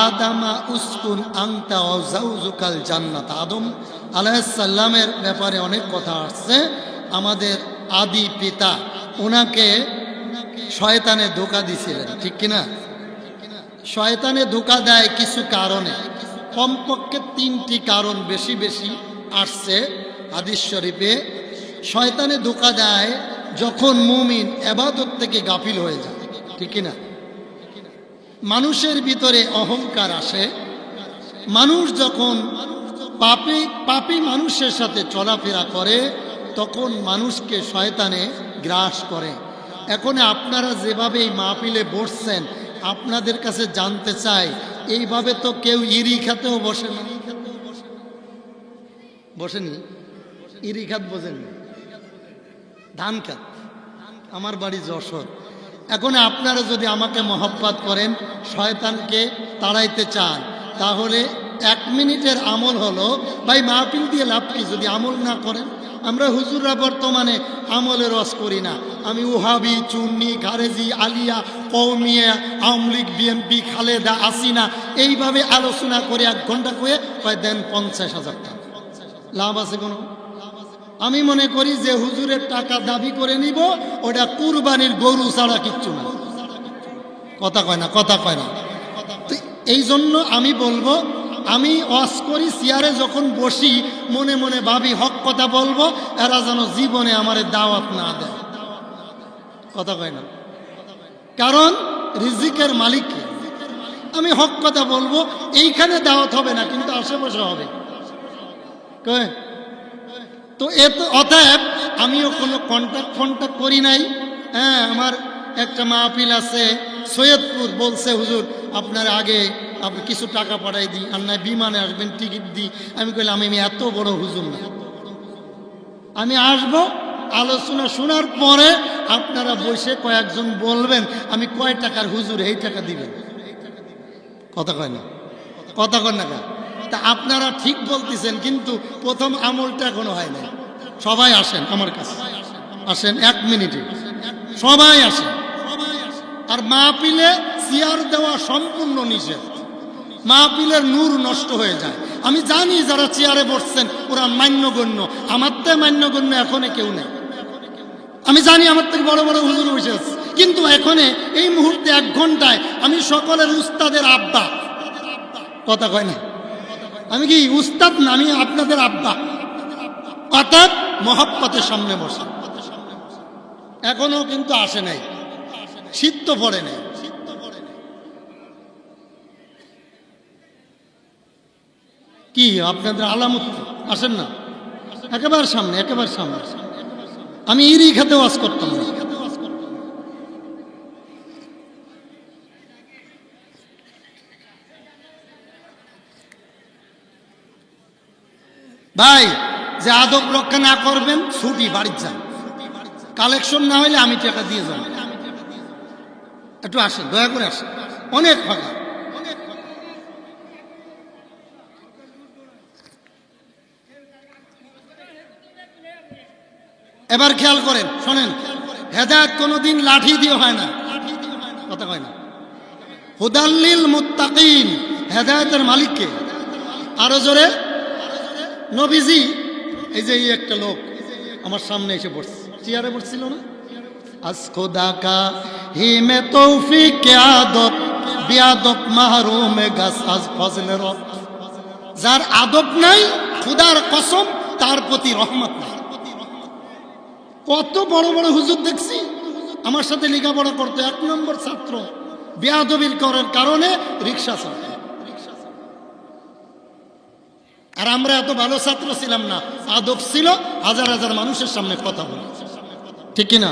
আদামা উসকুন আনতা ওয়া যাওজুকাল জান্নাত। আদম আলাইহিস সালামের ব্যাপারে অনেক কথা আসছে। আমাদের আদি পিতা, ওনাকে শয়তানে ধোঁকা দিয়েছিলেন, ঠিক কিনা? শয়তানে ধোঁকা দেয় কিছু কারণে, কমপক্ষে 3টি কারণ বেশি বেশি আসছে হাদিস শরীফে। শয়তানে ধোঁকা দেয় যখন মুমিন ইবাদত থেকে গাফিল হয়ে যায়, ঠিক কিনা? মানুষের ভিতরে অহংকার আসে। মানুষ যখন পাপী মানুষের সাথে চলাফেরা করে তখন মানুষকে শয়তানে গ্রাস করে। এখন আপনারা যেভাবে এই মাহফিলে বসছেন, আপনাদের কাছে জানতে চাই, এইভাবে তো কেউ ইরি খাতেও বসে না, বসেনি? ইরি খাত বোঝেনি? ধান খাত। আমার বাড়ি যশোর। এখন আপনারা যদি আমাকে মহব্বত করেন, শয়তানকে তাড়াইতে চান, তাহলে 1 মিনিটের আমল হলো, ভাই মাহফিল দিয়ে লাভ কি যদি আমল না করেন? আমরা হুজুররা বর্তমানে আমলের রস করি না। আমি ওহাবি, চুন্নি, খারেজি, আলিয়া, কওমিয়া, আওয়ামী লীগ, বিএনপি, খালেদা, আসিনা, এইভাবে আলোচনা করে 1 ঘন্টা করে দেন 50,000 টাকা। লাভ আছে কোনো? আমি মনে করি যে হুজুরের টাকা দাবি করে নিব, ওটা কুরবানির গরু ছাড়া কিচ্ছু না। কথা কয় না, কথা কয় না। তো এই জন্য আমি বলবো, আমি ওয়াজ করি, চেয়ারে যখন বসি মনে মনে ভাবি হক কথা বলবো, এরা যেন জীবনে আমার দাওয়াত না দেয়। কথা কয় না? কারণ রিজিকের মালিক কে? আমি হক কথা বলবো, এইখানে দাওয়াত হবে না, কিন্তু আশেপাশে হবে। কয় তো অতএব আমিও কোনো কন্ট্যাক্ট করি নাই। হ্যাঁ, আমার একটা মাহফিল আছে সৈয়দপুর, বলছে হুজুর আপনার আগে আপনি কিছু টাকা পাঠাই দিই, আর নয় বিমানে আসবেন, টিকিট দিই। আমি কইলাম আমি এত বড় হুজুর না, আমি আসবো, আলোচনা শোনার পরে আপনারা বসে কয়েকজন বলবেন আমি কয় টাকার হুজুর, এই টাকা দিবেন। কথা কয় না, কথা কয় না। তা আপনারা ঠিক বলতেছেন, কিন্তু প্রথম আমলটা এখনো হয় না। সবাই আসেন আমার কাছে, আসেন 1 মিনিটে সবাই আসেন। আর মাহফিলে চেয়ার দেওয়া সম্পূর্ণ নিষেধ। মাহফিলের নূর নষ্ট হয়ে যায়। আমি জানি যারা চেয়ারে বসছেন ওরা মান্যগণ্য, আমার তো মান্যগণ্য এখনো কেউ নেই। আমি জানি আমার থেকে বড় বড় হুজুর বসে আছে, কিন্তু এখনে এই মুহূর্তে 1 ঘন্টায় আমি সকলের উস্তাদের আব্বা। কথা কয় না? আমি কি উস্তাদ না, আমি আপনাদের আব্বা। অর্থাৎ মহব্বতের সামনে বসে। এখনো কিন্তু আসে নাই, শীত তো পড়ে নাই। কি আপনাদের আলামত? আসেন না, একেবারে সামনে, একেবারে সামনে। আমি ইরি খেতে ওয়াজ করতাম না। ভাই, যে আদব রক্ষা না করবেন ছুটি, বাড়ির যান। কালেকশন না হইলে আমি টাকা দিয়ে যাব। একটু আসেন, দয়া করে আসেন, অনেক ফাঁকা। এবার খেয়াল করেন, শোনেন, হেদায়েত কোনোদিন লাঠি দিয়ে হয় না। কথা কয় না? হুদাল্লিল মুত্তাকিন, হেদায়েতের মালিককে। আরো জোরে, নবীজি। এই যে এই একটা লোক আমার সামনে এসে বসছে, চেয়ারে বসছিল না? আজ খোদা কা হি মে তৌফিক কে আদব বিয়াদব মাহরুম গাছ আজ ফজলে রব। যার আদব নাই, খোদার কসম তার প্রতি রহমত নাই। কত বড় বড় হুজুর দেখছি আমার সাথে লেখাপড়া করতে, 1 নম্বর ছাত্র, বেয়াদবির করার কারণে রিক্সা চালায়। আর আমরা এত ভালো ছাত্র ছিলাম না, আদব ছিল, হাজার হাজার মানুষের সামনে কথা বলে, ঠিক কিনা?